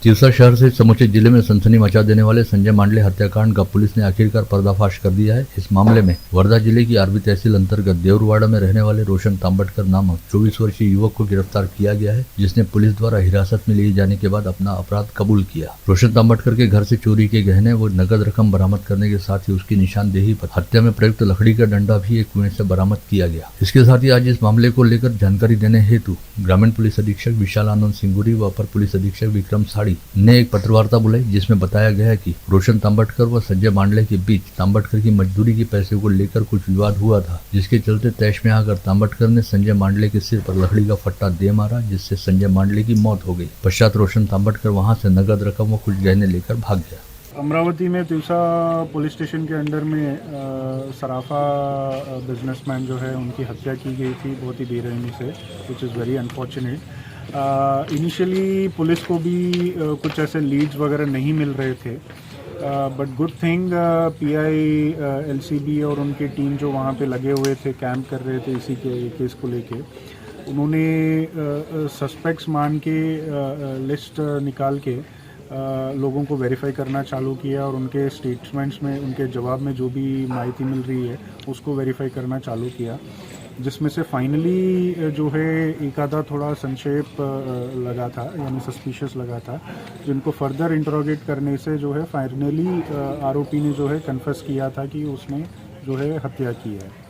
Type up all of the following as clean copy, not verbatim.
तिवसा शहर से समूचे जिले में सनसनी मचा देने वाले संजय मांडले हत्याकांड का पुलिस ने आखिरकार पर्दाफाश कर दिया है। इस मामले में वर्धा जिले की आरबी तहसील अंतर्गत देवरवाड़ा में रहने वाले रोशन तांबटकर नामक 24 वर्षीय युवक को गिरफ्तार किया गया है, जिसने पुलिस द्वारा हिरासत में लिए जाने के बाद अपना अपराध कबूल किया। रोशन तांबटकर के घर से चोरी के गहने व नकद रकम बरामद करने के साथ ही उसकी निशानदेही पर हत्या में प्रयुक्त लकड़ी का डंडा भी एक कुएं से बरामद किया गया। इसके साथ ही आज इस मामले को लेकर जानकारी देने हेतु ग्रामीण पुलिस अधीक्षक विशाल आनंद सिंगुरी व अपर पुलिस अधीक्षक विक्रम साड़ी ने एक पत्रवार्ता बुलाई, जिसमें बताया गया है कि रोशन तांबटकर व संजय मांडले के बीच तांबटकर की मजदूरी के पैसे को लेकर कुछ विवाद हुआ था, जिसके चलते तैश में आकर तांबटकर ने संजय मांडले के सिर पर लकड़ी का फट्टा दे मारा, जिससे संजय मांडले की मौत हो गई। पश्चात रोशन तांबटकर वहां से नगद रकम व कुछ गहने लेकर भाग गया। अमरावती में तिवसा पुलिस स्टेशन के अंडर में सराफा बिजनेसमैन जो है उनकी हत्या की गई थी बहुत ही बेरहमी से, which is very unfortunate. Initially police को भी कुछ ऐसे लीड्स वगैरह नहीं मिल रहे थे, but good thing pi LCB और उनकी टीम जो वहाँ पे लगे हुए थे, कैंप कर रहे थे इसी के केस को लेके, उन्होंने सस्पेक्ट्स मान के लिस्ट निकाल के लोगों को वेरीफाई करना चालू किया और उनके स्टेटमेंट्स में, उनके जवाब में जो भी माहिती मिल रही है उसको वेरीफाई करना चालू किया, जिसमें से फाइनली जो है एक आधा थोड़ा संक्षेप लगा था, यानी सस्पिशियस लगा था, जिनको फर्दर इंटरोगेट करने से जो है फाइनली आरोपी ने जो है कन्फेस किया था कि उसने जो है हत्या की है।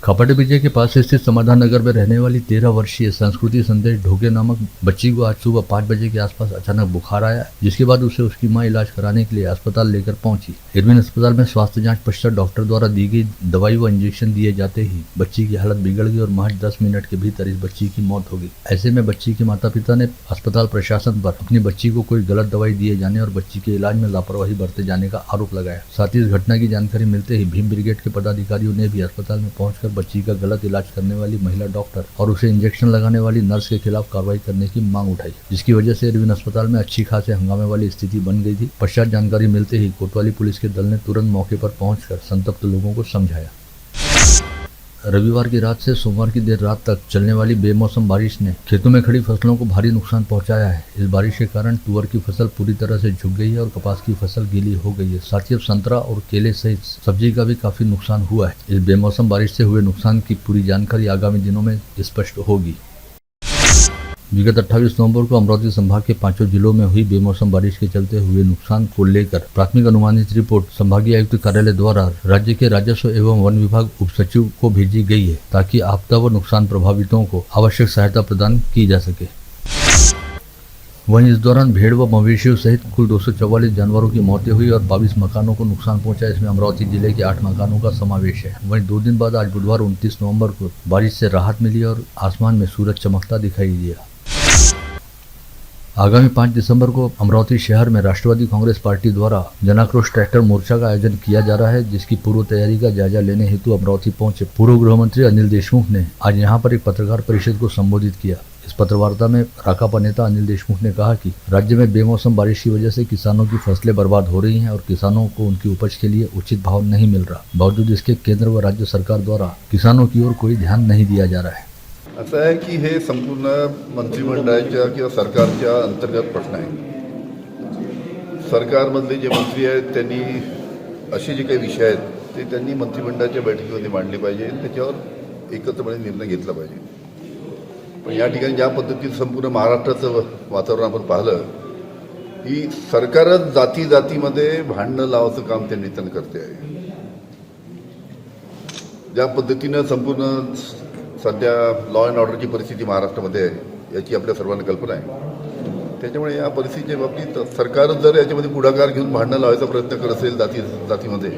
खपाटे विजय के पास स्थित समाधान नगर में रहने वाली 13 वर्षीय संस्कृति संदेश ढोके नामक बच्ची को आज सुबह 5 बजे के आसपास अचानक बुखार आया, जिसके बाद उसे उसकी मां इलाज कराने के लिए अस्पताल लेकर पहुंची। इरविन अस्पताल में स्वास्थ्य जांच पश्चात डॉक्टर द्वारा दी गई दवाई व इंजेक्शन दिए जाते ही बच्ची की हालत बिगड़ गई और महज 10 मिनट के भीतर इस बच्ची की मौत हो गई। ऐसे में बच्ची के माता पिता ने अस्पताल प्रशासन पर अपनी बच्ची को कोई गलत दवाई दिए जाने और बच्ची के इलाज में लापरवाही बरते जाने का आरोप लगाया। साथ ही इस घटना की जानकारी मिलते ही भीम ब्रिगेड के पदाधिकारियों ने भी अस्पताल में पहुंचकर बच्ची का गलत इलाज करने वाली महिला डॉक्टर और उसे इंजेक्शन लगाने वाली नर्स के खिलाफ कार्रवाई करने की मांग उठाई, जिसकी वजह से इरविन अस्पताल में अच्छी खासे हंगामे वाली स्थिति बन गई थी। पश्चात जानकारी मिलते ही कोतवाली पुलिस के दल ने तुरंत मौके पर पहुंचकर संतप्त लोगों को समझाया। रविवार की रात से सोमवार की देर रात तक चलने वाली बेमौसम बारिश ने खेतों में खड़ी फसलों को भारी नुकसान पहुंचाया है। इस बारिश के कारण तुअर की फसल पूरी तरह से झुक गई है और कपास की फसल गीली हो गई है। साथ ही अब संतरा और केले सहित सब्जी का भी काफी नुकसान हुआ है। इस बेमौसम बारिश से हुए नुकसान की पूरी जानकारी आगामी दिनों में स्पष्ट होगी। विगत 28 नवंबर को अमरावती संभाग के 5 जिलों में हुई बेमौसम बारिश के चलते हुए नुकसान को लेकर प्राथमिक अनुमानित रिपोर्ट संभागीय आयुक्त कार्यालय द्वारा राज्य के राजस्व एवं वन विभाग उप सचिव को भेजी गई है, ताकि आपदा व नुकसान प्रभावितों को आवश्यक सहायता प्रदान की जा सके। वहीं इस दौरान भेड़ व मवेशियों सहित कुल 244 जानवरों की मौतें हुई और 22 मकानों को नुकसान पहुंचा। इसमें अमरावती जिले के 8 मकानों का समावेश है। वहीं 2 दिन बाद आज बुधवार 29 नवंबर को बारिश से राहत मिली और आसमान में सूरज चमकता दिखाई दिया। आगामी 5 दिसंबर को अमरावती शहर में राष्ट्रवादी कांग्रेस पार्टी द्वारा जनाक्रोश ट्रैक्टर मोर्चा का आयोजन किया जा रहा है, जिसकी पूर्व तैयारी का जायजा लेने हेतु अमरावती पहुंचे पूर्व गृह मंत्री अनिल देशमुख ने आज यहां पर एक पत्रकार परिषद को संबोधित किया। इस पत्रवार्ता में राकापा नेता अनिल देशमुख ने कहा कि राज्य में बेमौसम बारिश की वजह से किसानों की फसलें बर्बाद हो रही हैं और किसानों को उनकी उपज के लिए उचित भाव नहीं मिल रहा। बावजूद इसके केंद्र व राज्य सरकार द्वारा किसानों की ओर कोई ध्यान नहीं दिया जा रहा है। असं आहे की हे संपूर्ण मंत्रिमंडळाच्या किंवा सरकारच्या अंतर्गत प्रश्न आहे। सरकारमधले जे मंत्री आहेत त्यांनी असे जे काही विषय आहेत ते त्यांनी मंत्रिमंडळाच्या बैठकीमध्ये मांडले पाहिजे, त्याच्यावर एकत्रपणे निर्णय घेतला पाहिजे। पण या ठिकाणी ज्या पद्धतीने संपूर्ण महाराष्ट्राचं वातावरण आपण पाहिलं की सरकारच जाती जातीमध्ये भांडणं लावायचं काम त्यांनी करते आहे। ज्या पद्धतीनं संपूर्ण सध्या लॉ अँड ऑर्डरची परिस्थिती महाराष्ट्रामध्ये आहे याची आपल्या सर्वांना कल्पना आहे। त्याच्यामुळे या परिस्थितीच्या बाबतीत सरकार जर याच्यामध्ये पुढाकार घेऊन भांडणं लावायचा प्रयत्न करत असेल जातीमध्ये,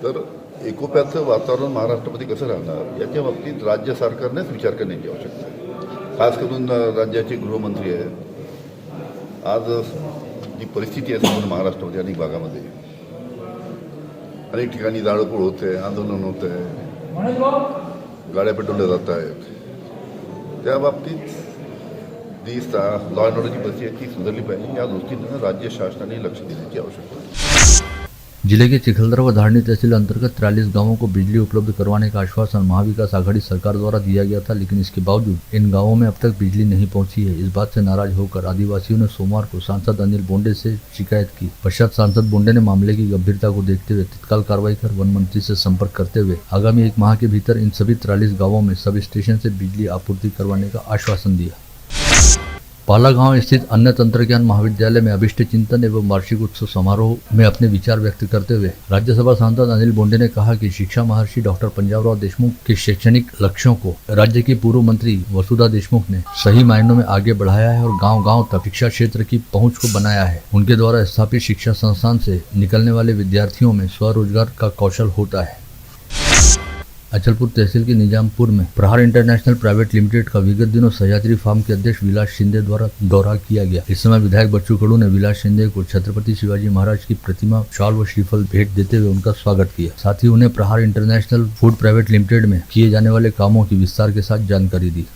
तर एकोप्याचं वातावरण महाराष्ट्रामध्ये कसं राहणार याच्या बाबतीत राज्य सरकारनेच विचार करण्याची आवश्यकता आहे। खास करून राज्याचे गृहमंत्री आहेत। आज जी परिस्थिती आहे संपूर्ण महाराष्ट्रामध्ये अनेक भागामध्ये अनेक ठिकाणी जाळपोळ होते, आंदोलन होते, गाड्या पेटवल्या जात आहेत। त्या बाबतीत जी लॉ अँड ऑर्डरची परिस्थिती ती सुधारली पाहिजे, या दृष्टीनं राज्य शासनाने लक्ष देण्याची आवश्यकता आहे। जिले के चिखलदरा व धारनी तहसील अंतर्गत 43 गांवों को बिजली उपलब्ध करवाने का आश्वासन महाविकास आघाड़ी सरकार द्वारा दिया गया था, लेकिन इसके बावजूद इन गांवों में अब तक बिजली नहीं पहुंची है। इस बात से नाराज होकर आदिवासियों ने सोमवार को सांसद अनिल बोंडे से शिकायत की। पश्चात सांसद बोंडे ने मामले की गंभीरता को देखते हुए तत्काल कार्रवाई कर वन मंत्री से संपर्क करते हुए आगामी 1 माह के भीतर इन सभी 43 गाँवों में सब स्टेशन से बिजली आपूर्ति करवाने का आश्वासन दिया। पाला गांव स्थित अन्य तंत्र ज्ञान महाविद्यालय में अभिष्ट चिंतन एवं वार्षिक उत्सव समारोह में अपने विचार व्यक्त करते हुए राज्यसभा सांसद अनिल बोंडे ने कहा कि शिक्षा महर्षि डॉक्टर पंजाबराव देशमुख के शैक्षणिक लक्ष्यों को राज्य की पूर्व मंत्री वसुधा देशमुख ने सही मायनों में आगे बढ़ाया है और गांव-गांव तक शिक्षा क्षेत्र की पहुंच को बनाया है। उनके द्वारा स्थापित शिक्षा संस्थान से निकलने वाले विद्यार्थियों में स्वरोजगार का कौशल होता है। अचलपुर तहसील के निजामपुर में प्रहार इंटरनेशनल प्राइवेट लिमिटेड का विगत दिनों सह्याद्री फार्म के अध्यक्ष विलास शिंदे द्वारा दौरा किया गया। इस समय विधायक बच्चू कडू ने विलास शिंदे को छत्रपति शिवाजी महाराज की प्रतिमा, शाल व श्रीफल भेंट देते हुए उनका स्वागत किया। साथ ही उन्हें प्रहार इंटरनेशनल फूड प्राइवेट लिमिटेड में किए जाने वाले कामों की विस्तार के साथ जानकारी दी।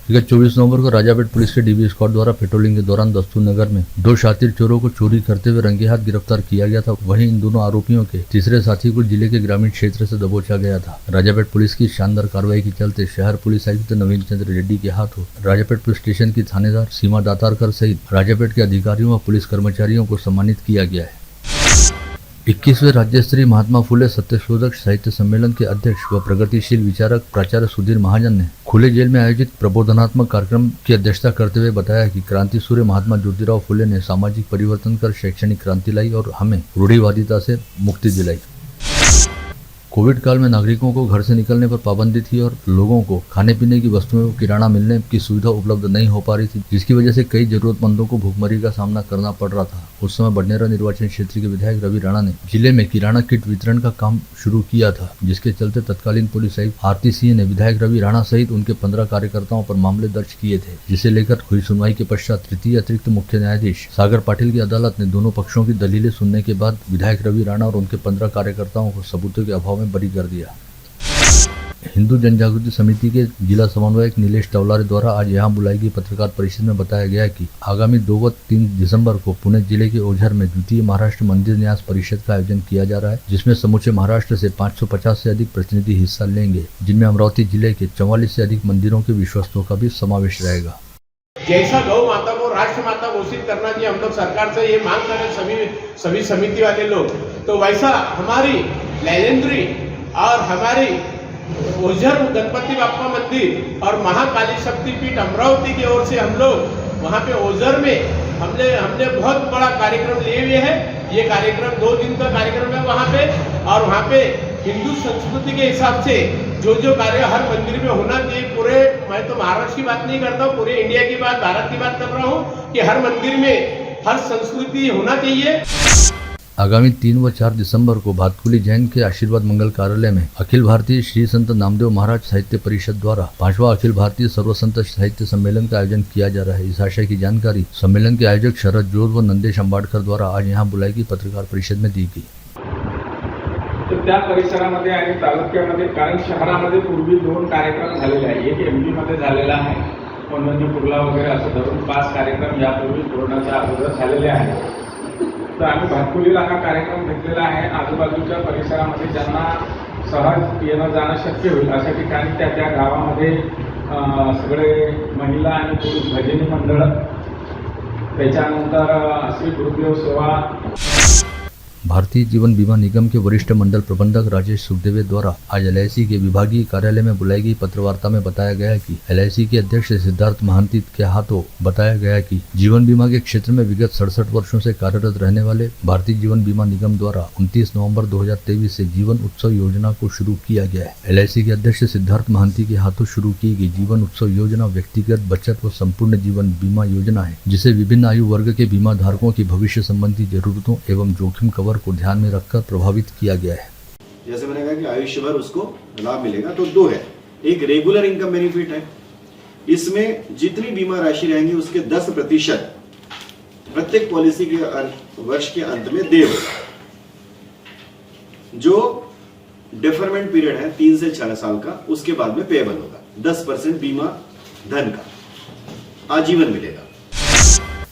विगत 24 नवंबर को राजापेट पुलिस के डीबी स्क्वाड द्वारा पेट्रोलिंग के दौरान दस्तूर नगर में 2 शातिर चोरों को चोरी करते हुए रंगे हाथ गिरफ्तार किया गया था। वहीं इन दोनों आरोपियों के तीसरे साथी को जिले के ग्रामीण क्षेत्र से दबोचा गया था। राजापेट पुलिस की शानदार कार्रवाई के चलते शहर पुलिस आयुक्त नवीन चंद्र रेड्डी के हाथों राजापेट पुलिस स्टेशन की थानेदार सीमा दातारकर सहित राजापेट के अधिकारियों व पुलिस कर्मचारियों को सम्मानित किया गया है। 21वें राज्य स्तरीय महात्मा फुले सत्यशोधक साहित्य सम्मेलन के अध्यक्ष व प्रगतिशील विचारक प्राचार्य सुधीर महाजन ने खुले जेल में आयोजित प्रबोधनात्मक कार्यक्रम की अध्यक्षता करते हुए बताया कि क्रांति सूर्य महात्मा ज्योतिराव फुले ने सामाजिक परिवर्तन कर शैक्षणिक क्रांति लाई और हमें रूढ़िवादिता से मुक्ति दिलाई। कोविड काल में नागरिकों को घर से निकलने पर पाबंदी थी और लोगों को खाने पीने की वस्तुएं व किराना मिलने की सुविधा उपलब्ध नहीं हो पा रही थी, जिसकी वजह से कई जरूरतमंदों को भूखमरी का सामना करना पड़ रहा था। उस समय बडनेरा निर्वाचन क्षेत्र के विधायक रवि राणा ने जिले में किराना किट वितरण का काम शुरू किया था, जिसके चलते तत्कालीन पुलिस आयुक्त आरती सिंह ने विधायक रवि राणा सहित उनके 15 कार्यकर्ताओं पर मामले दर्ज किए थे, जिसे लेकर हुई सुनवाई के पश्चात तृतीय अतिरिक्त मुख्य न्यायाधीश सागर पाटिल की अदालत ने दोनों पक्षों की दलीलें सुनने के बाद विधायक रवि राणा और उनके 15 कार्यकर्ताओं को सबूतों के अभाव में बरी कर दिया। हिंदू जनजागृति समिति के जिला समन्वयक नीलेश टवलारे द्वारा आज यहां बुलाई गई पत्रकार परिषद में बताया गया कि आगामी 2 व 3 दिसंबर को पुणे जिले के ओझर में द्वितीय महाराष्ट्र मंदिर न्यास परिषद का आयोजन किया जा रहा है, जिसमें समूचे महाराष्ट्र से 550 से अधिक प्रतिनिधि हिस्सा लेंगे, जिनमें अमरावती जिले के 44 से अधिक मंदिरों के विश्वस्तों का भी समावेश रहेगा। जैसा गौ माता को राष्ट्र माता घोषित करना चाहिए, हम लोग सरकार से ये मांग करें सभी समिति वाले लोग, तो वैसा हमारी लैलेंद्री और हमारी ओझर गणपति बाप्पा मंदिर और महाकाली शक्तिपीठ अमरावती की ओर से हम लोग वहाँ पे ओझर में हमने बहुत बड़ा कार्यक्रम लिए हुए हैं। ये कार्यक्रम 2 दिन का कार्यक्रम है वहाँ पे, और वहाँ पे हिंदू संस्कृति के हिसाब से जो कार्य हर मंदिर में होना चाहिए, पूरे, मैं तो महाराष्ट्र की बात नहीं करता हूँ, पूरे इंडिया की बात, भारत की बात कर रहा हूँ कि हर मंदिर में हर संस्कृति होना चाहिए। आगामी 3 व 4 दिसंबर को भातकुली जैन के आशीर्वाद मंगल कार्यालय में अखिल भारतीय श्री संत नामदेव महाराज साहित्य परिषद द्वारा 5वां अखिल भारतीय सर्वसंत साहित्य सम्मेलन का आयोजन किया जा रहा है। इस आशय की जानकारी सम्मेलन के आयोजक शरद जोध व नंदेश अंबाडकर द्वारा आज यहां बुलाई गई पत्रकार परिषद में दी गई। तर त्या परिसरामध्ये आणि तालुक्यामध्ये, कारण शहरामध्ये पूर्वी 2 कार्यक्रम झालेले आहे, एक एमपी मध्ये झालेला आहे, कोंढणीपूरला वगैरे असं धरून 5 कार्यक्रम यापूर्वी कोरोनाच्या अगोदर झालेले आहेत। तर आम्ही भातकुलीला हा कार्यक्रम घेतलेला आहे। आजूबाजूच्या परिसरामध्ये ज्यांना सहज येणं जाणं शक्य होईल अशा ठिकाणी त्या गावामध्ये सगळे महिला आणि पुरुष भजनी मंडळ, त्याच्यानंतर श्री गुरुदेव सेवा। भारतीय जीवन बीमा निगम के वरिष्ठ मंडल प्रबंधक राजेश सुखदेवे द्वारा आज LIC के विभागीय कार्यालय में बुलाई गई पत्रवार्ता में बताया गया कि LIC के अध्यक्ष सिद्धार्थ महांती के हाथों बताया गया कि जीवन बीमा के क्षेत्र में विगत 67 वर्षों से कार्यरत रहने वाले भारतीय जीवन बीमा निगम द्वारा 29 नवंबर 2023 से जीवन उत्सव योजना को शुरू किया गया है। LIC के अध्यक्ष सिद्धार्थ महांती के हाथों शुरू की गई जीवन उत्सव योजना व्यक्तिगत बचत व संपूर्ण जीवन बीमा योजना है, जिसे विभिन्न आयु वर्ग के बीमा धारकों की भविष्य संबंधी जरूरतों एवं जोखिम कवर को ध्यान में रखकर प्रभावित किया गया है। जैसे मैंने कहा कि आयुष्य भर उसको लाभ मिलेगा, तो 2 है। एक रेगुलर इनकम बेनिफिट है, इसमें जितनी बीमा राशि रहेंगी उसके 10% प्रत्येक पॉलिसी के वर्ष के अंत में देय होगा। जो डेफरमेंट पीरियड है 3 से 6 साल का, उसके बाद में पेएबल होगा। 10% बीमा धन का आजीवन मिलेगा।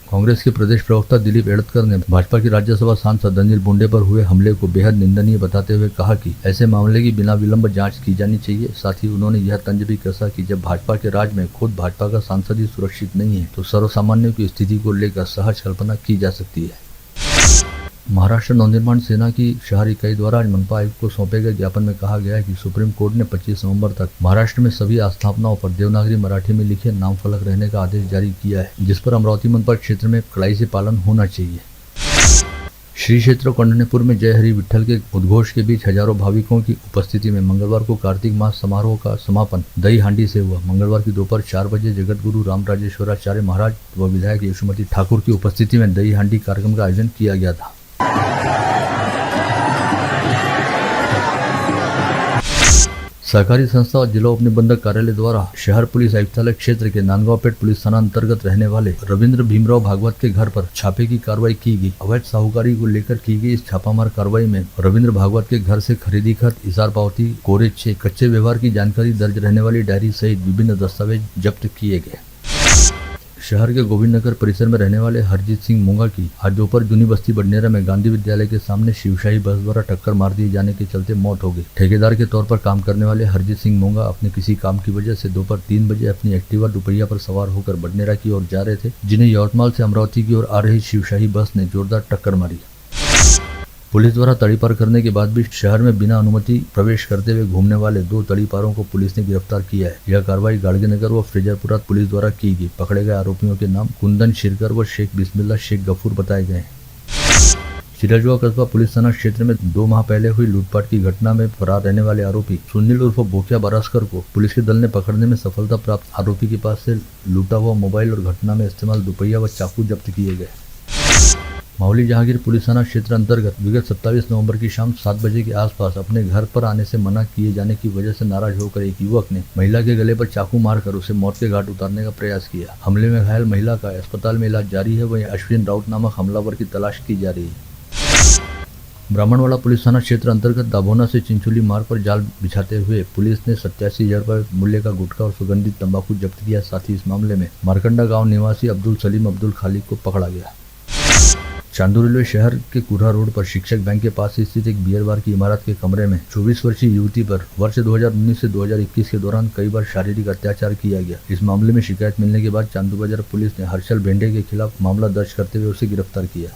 कांग्रेस के प्रदेश प्रवक्ता दिलीप एड़तकर ने भाजपा के राज्यसभा सांसद अनिल बुंडे पर हुए हमले को बेहद निंदनीय बताते हुए कहा कि ऐसे मामले की बिना विलंब जांच की जानी चाहिए। साथ ही उन्होंने यह तंज भी कसा कि जब भाजपा के राज में खुद भाजपा का सांसद ही सुरक्षित नहीं है तो सर्वसामान्यों की स्थिति को लेकर सहज कल्पना की जा सकती है। महाराष्ट्र नवनिर्माण सेना की शहर इकाई द्वारा आज मनपा आयुक्त को सौंपे गए ज्ञापन में कहा गया है कि सुप्रीम कोर्ट ने 25 नवंबर तक महाराष्ट्र में सभी आस्थापनाओं पर देवनागरी मराठी में लिखे नाम फलक रहने का आदेश जारी किया है, जिस पर अमरावती मनपा क्षेत्र में कड़ाई से पालन होना चाहिए। श्री क्षेत्र कौंडन्यपुर में जय हरि विठ्ठल के उद्घोष के बीच हजारों भाविकों की उपस्थिति में मंगलवार को कार्तिक मास समारोह का समापन दही हांडी से हुआ। मंगलवार की दोपहर 4 बजे जगत गुरु राम राजेश्वराचार्य महाराज व विधायक यशोमती ठाकुर की उपस्थिति में दही हांडी कार्यक्रम का आयोजन किया गया था। सहकारी संस्था और जिला उपनिबंधक कार्यालय द्वारा शहर पुलिस आयुक्तालय क्षेत्र के नांदगांवपेट पुलिस थाना अंतर्गत रहने वाले रविंद्र भीमराव भागवत के घर पर छापे की कार्रवाई की गई। अवैध साहूकारी को लेकर की गई इस छापामार कार्रवाई में रविंद्र भागवत के घर से खरीदी खत, इसार पावती, कोरे चेक, कच्चे व्यवहार की जानकारी दर्ज रहने वाली डायरी सहित विभिन्न दस्तावेज जब्त किए गए। शहर के गोविंद नगर परिसर में रहने वाले हरजीत सिंह मोंगा की आज दोपहर जूनी बस्ती बडनेरा में गांधी विद्यालय के सामने शिवशाही बस द्वारा टक्कर मार दिए जाने के चलते मौत हो गई। ठेकेदार के तौर पर काम करने वाले हरजीत सिंह मोंगा अपने किसी काम की वजह से दोपहर 3 बजे अपनी एक्टिवा दुपहिया पर सवार होकर बडनेरा की ओर जा रहे थे, जिन्हें यवतमाल से अमरावती की ओर आ रही शिवशाही बस ने जोरदार टक्कर मारी। पुलिस द्वारा तड़ीपार करने के बाद भी शहर में बिना अनुमति प्रवेश करते हुए घूमने वाले 2 तड़ीपारों को पुलिस ने गिरफ्तार किया है। यह कार्रवाई गाड़गीनगर व फ्रेजरपुरा पुलिस द्वारा की गई। पकड़े गए आरोपियों के नाम कुंदन शिरकर व शेख बिस्मिल्ला शेख गफूर बताए गए हैं। सिराजुआ कस्बा पुलिस थाना क्षेत्र में 2 माह पहले हुई लूटपाट की घटना में फरार रहने वाले आरोपी सुनील उर्फ बोकिया बरास्कर को पुलिस के दल ने पकड़ने में सफलता प्राप्त। आरोपी के पास से लूटा हुआ मोबाइल और घटना में इस्तेमाल दुपहिया व चाकू जब्त किए गए। मावली जहांगीर पुलिस थाना क्षेत्र अंतर्गत विगत 27 नवंबर की शाम 7 बजे के आसपास अपने घर पर आने से मना किए जाने की वजह से नाराज होकर एक युवक ने महिला के गले पर चाकू मारकर उसे मौत के घाट उतारने का प्रयास किया। हमले में घायल महिला का अस्पताल में इलाज जारी है। वहीं अश्विन राउत नामक हमलावर की तलाश की जा रही है। ब्राह्मणवाड़ा पुलिस थाना क्षेत्र अंतर्गत दाभोना से चिंचोली मार्ग पर जाल बिछाते हुए पुलिस ने 87,000 रुपये मूल्य का गुटखा और सुगंधित तंबाकू जब्त किया। साथ ही इस मामले में मारकंडा गाँव निवासी अब्दुल सलीम अब्दुल खालिक को पकड़ा गया। चांदू रेलवे शहर के कुर्रा रोड पर शिक्षक बैंक के पास स्थित एक बियर बार की इमारत के कमरे में 24 वर्षीय युवती पर वर्ष 2019 से 2021 के दौरान कई बार शारीरिक अत्याचार किया गया। इस मामले में शिकायत मिलने के बाद चांदू बाजार पुलिस ने हर्षल भेंडे के खिलाफ मामला दर्ज करते हुए उसे गिरफ्तार किया।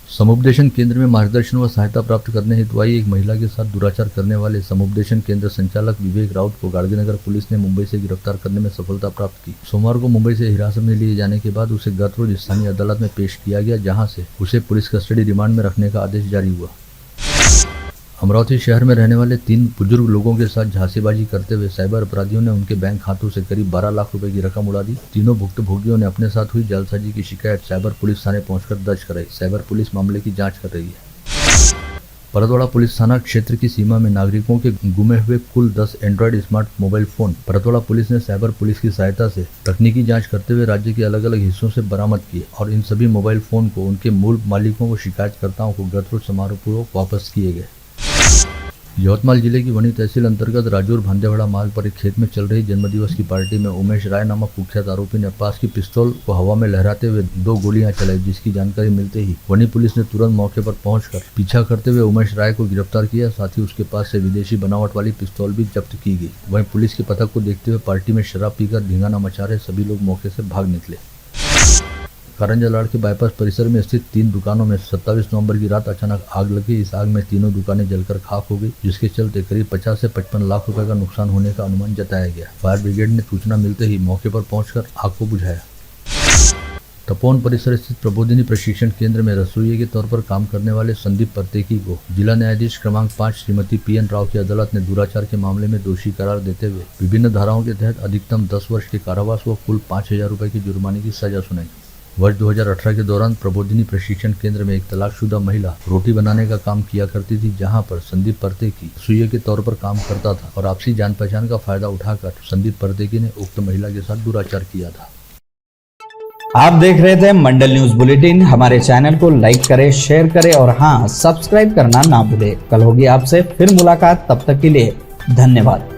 समुपदेशन केंद्र में मार्गदर्शन व सहायता प्राप्त करने हेतु आई एक महिला के साथ दुराचार करने वाले समुपदेशन केंद्र संचालक विवेक राउत को गाड़गीनगर पुलिस ने मुंबई से गिरफ्तार करने में सफलता प्राप्त की। सोमवार को मुंबई से हिरासत में लिए जाने के बाद उसे गत रोज स्थानीय अदालत में पेश किया गया, जहां से उसे पुलिस कस्टडी रिमांड में रखने का आदेश जारी हुआ। अमरावती शहर में रहने वाले 3 बुजुर्ग लोगों के साथ झांसीबाजी करते हुए साइबर अपराधियों ने उनके बैंक खातों से करीब 12 लाख रुपए की रकम उड़ा दी। तीनों भुक्तभोगियों ने अपने साथ हुई जालसाजी की शिकायत साइबर पुलिस थाने पहुंचकर दर्ज कराई। साइबर पुलिस मामले की जांच कर रही है। परतवाड़ा पुलिस थाना क्षेत्र की सीमा में नागरिकों के गुमे हुए कुल 10 Android smart mobile phone Paratwada police ने साइबर पुलिस की सहायता से तकनीकी जांच करते हुए राज्य के अलग अलग हिस्सों से बरामद किए और इन सभी मोबाइल फोन को उनके मूल मालिकों व शिकायतकर्ताओं को गत रोज समारोहपूर्वक वापस किए गए। यवतमाल जिले की वनी तहसील अंतर्गत राजौर भांदेवाड़ा मार्ग पर एक खेत में चल रही जन्मदिवस की पार्टी में उमेश राय नामक कुख्यात आरोपी ने पास की पिस्तौल को हवा में लहराते हुए 2 गोलियां चलाई, जिसकी जानकारी मिलते ही वनी पुलिस ने तुरंत मौके पर पहुंचकर पीछा करते हुए उमेश राय को गिरफ्तार किया। साथ ही उसके पास से विदेशी बनावट वाली पिस्तौल भी जब्त की गई। वहीं पुलिस के पथक को देखते हुए पार्टी में शराब पीकर धिंगाना मचा रहे सभी लोग मौके से भाग निकले। कारंजा लाड़ के बाईपास परिसर में स्थित 3 दुकानों में 27 नवंबर की रात अचानक आग लगी। इस आग में तीनों दुकानें जलकर खाक हो गई, जिसके चलते करीब 50 से 55 लाख रुपए का नुकसान होने का अनुमान जताया गया। फायर ब्रिगेड ने सूचना मिलते ही मौके पर पहुंचकर आग को बुझाया। तपोवन परिसर स्थित प्रबोधिनी प्रशिक्षण केंद्र में रसोइये के तौर पर काम करने वाले संदीप परतेकी को जिला न्यायाधीश क्रमांक 5 श्रीमती PN राव की अदालत ने दुराचार के मामले में दोषी करार देते हुए विभिन्न धाराओं के तहत अधिकतम 10 वर्ष के कारावास व कुल 5,000 रुपए की जुर्माने की सजा सुनाई। वर्ष 2018 के दौरान प्रबोधिनी प्रशिक्षण केंद्र में एक तलाकशुदा महिला रोटी बनाने का काम किया करती थी, जहां पर संदीप परतेकी रसोइये के तौर पर काम करता था और आपसी जान पहचान का फायदा उठाकर संदीप परतेकी ने उक्त महिला के साथ दुराचार किया था। आप देख रहे थे मंडल न्यूज बुलेटिन। हमारे चैनल को लाइक करें, शेयर करें और हाँ, सब्सक्राइब करना ना भूलें। कल होगी आपसे फिर मुलाकात, तब तक के लिए धन्यवाद।